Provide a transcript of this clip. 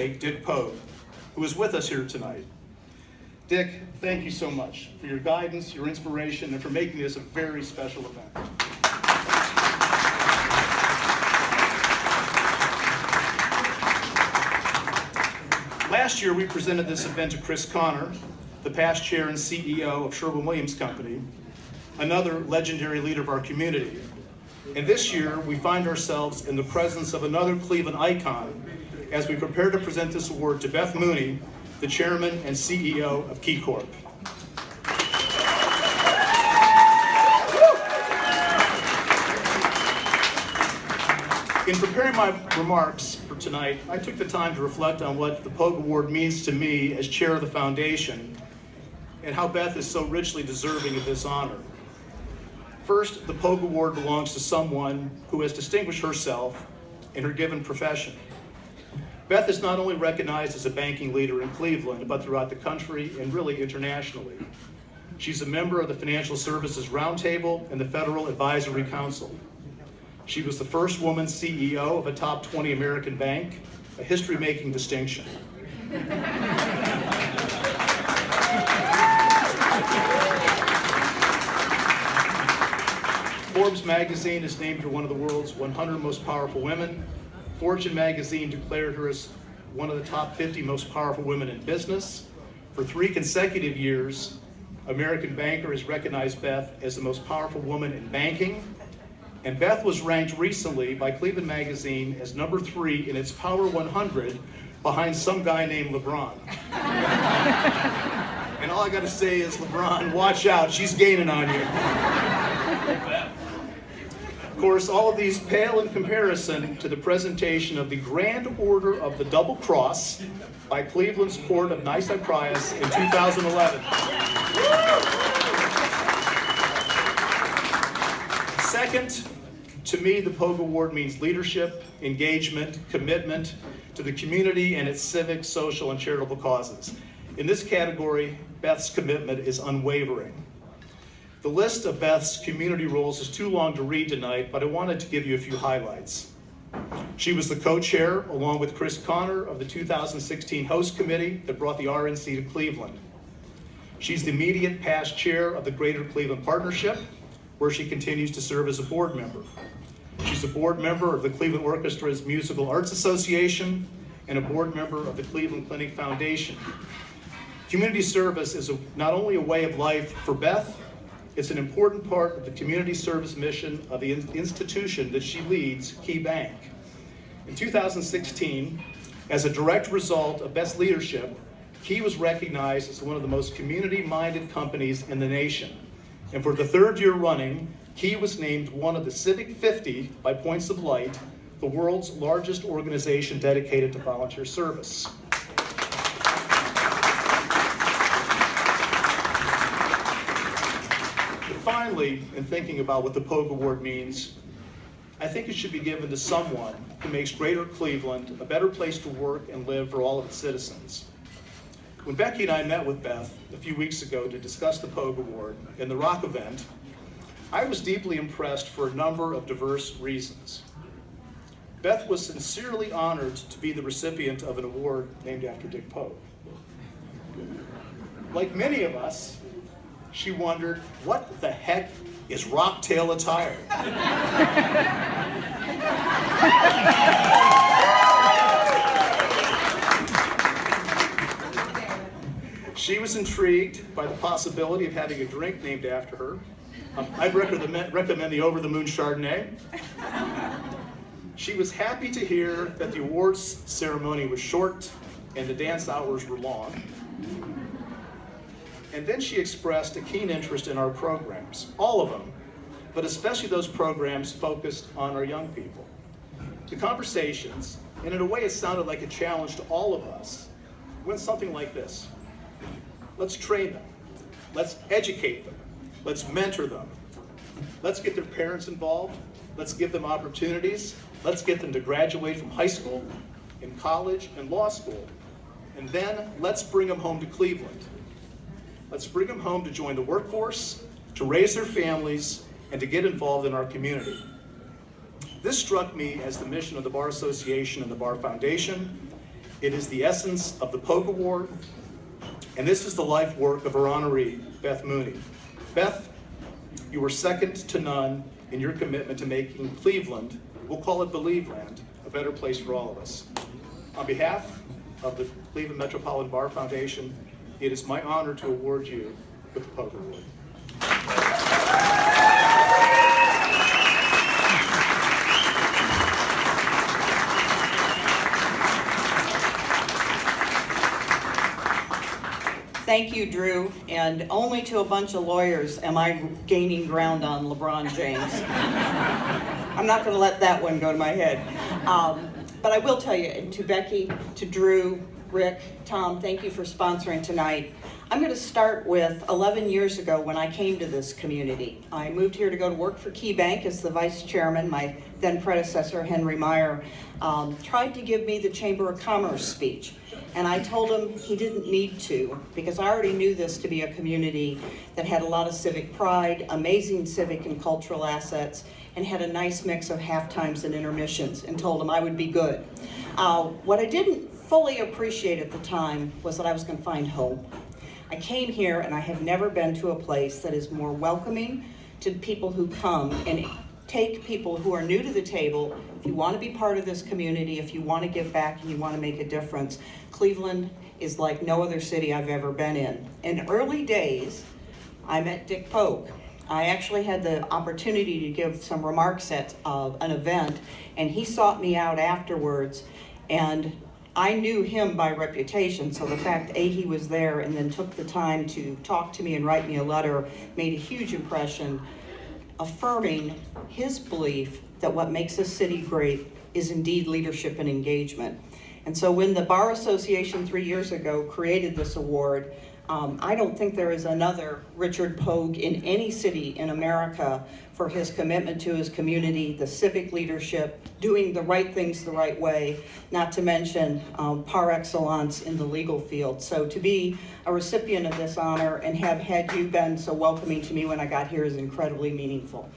anticipate Dick Pogue, who is with us here tonight. Dick, thank you so much for your guidance, your inspiration, and for making this a very special event. Last year, we presented this event to Chris Connor, the past chair and CEO of Sherwin-Williams Company, another legendary leader of our community. And this year, we find ourselves in the presence of another Cleveland icon as we prepare to present this award to Beth Mooney, the chairman and CEO of Key Corp. In preparing my remarks for tonight, I took the time to reflect on what the Pogue Award means to me as chair of the foundation and how Beth is so richly deserving of this honor. First, the Pogue Award belongs to someone who has distinguished herself in her given profession. Beth is not only recognized as a banking leader in Cleveland, but throughout the country and really internationally. She's a member of the Financial Services Roundtable and the Federal Advisory Council. She was the first woman CEO of a top 20 American bank, a history-making distinction. Forbes magazine has named her one of the world's 100 most powerful women. Fortune magazine declared her as one of the top 50 most powerful women in business. For 3 consecutive years, American Banker has recognized Beth as the most powerful woman in banking. And Beth was ranked recently by Cleveland magazine as number 3 in its Power 100 behind some guy named LeBron. And all I gotta say is, LeBron, watch out, she's gaining on you. Of course, all of these pale in comparison to the presentation of the Grand Order of the Double Cross by Cleveland's Court of Nicephorus in 2011. Second, to me, the Pogue Award means leadership, engagement, commitment to the community and its civic, social, and charitable causes. In this category, Beth's commitment is unwavering. The list of Beth's community roles is too long to read tonight, but I wanted to give you a few highlights. She was the co-chair, along with Chris Connor, of the 2016 host committee that brought the RNC to Cleveland. She's the immediate past chair of the Greater Cleveland Partnership, where she continues to serve as a board member. She's a board member of the Cleveland Orchestra's Musical Arts Association and a board member of the Cleveland Clinic Foundation. Community service is not only a way of life for Beth, it's an important part of the community service mission of the institution that she leads, Key Bank. In 2016, as a direct result of Beth's leadership, Key was recognized as one of the most community-minded companies in the nation. And for the 3rd year running, Key was named one of the Civic 50 by Points of Light, the world's largest organization dedicated to volunteer service. Finally, in thinking about what the Pogue Award means, I think it should be given to someone who makes Greater Cleveland a better place to work and live for all of its citizens. When Becky and I met with Beth a few weeks ago to discuss the Pogue Award and the Rock event, I was deeply impressed for a number of diverse reasons. Beth was sincerely honored to be the recipient of an award named after Dick Pogue. Like many of us, she wondered, what the heck is rocktail attire? She was intrigued by the possibility of having a drink named after her. I'd recommend the Over the Moon Chardonnay. She was happy to hear that the awards ceremony was short and the dance hours were long. And then she expressed a keen interest in our programs, all of them, but especially those programs focused on our young people. The conversations, and in a way it sounded like a challenge to all of us, went something like this. Let's train them. Let's educate them. Let's mentor them. Let's get their parents involved. Let's give them opportunities. Let's get them to graduate from high school, and college, and law school. And then let's bring them home to Cleveland. Let's bring them home to join the workforce, to raise their families, and to get involved in our community. This struck me as the mission of the Bar Association and the Bar Foundation, It is the essence of the Pogue Award, and this is the life work of our honoree, Beth Mooney. Beth, you were second to none in your commitment to making Cleveland, we'll call it Believeland, a better place for all of us. On behalf of the Cleveland Metropolitan Bar Foundation, it is my honor to award you with the Pogue Award. Thank you, Drew, and only to a bunch of lawyers am I gaining ground on LeBron James. I'm not going to let that one go to my head. But I will tell you, and to Becky, to Drew, Rick, Tom, thank you for sponsoring tonight. I'm going to start with 11 years ago when I came to this community. I moved here to go to work for Key Bank as the vice chairman. My then predecessor, Henry Meyer, tried to give me the Chamber of Commerce speech. And I told him he didn't need to, because I already knew this to be a community that had a lot of civic pride, amazing civic and cultural assets, and had a nice mix of half times and intermissions, and told him I would be good. What I didn't fully appreciate at the time was that I was going to find home. I came here and I have never been to a place that is more welcoming to people who come and take people who are new to the table. If you want to be part of this community, if you want to give back and you want to make a difference, Cleveland is like no other city I've ever been in. In early days, I met Dick Pogue. I actually had the opportunity to give some remarks at an event, and he sought me out afterwards, and I knew him by reputation, so the fact A, he was there and then took the time to talk to me and write me a letter made a huge impression, affirming his belief that what makes a city great is indeed leadership and engagement. And so when the Bar Association 3 years ago created this award, I don't think there is another Richard Pogue in any city in America for his commitment to his community, the civic leadership, doing the right things the right way, not to mention par excellence in the legal field. So to be a recipient of this honor and have had you been so welcoming to me when I got here is incredibly meaningful.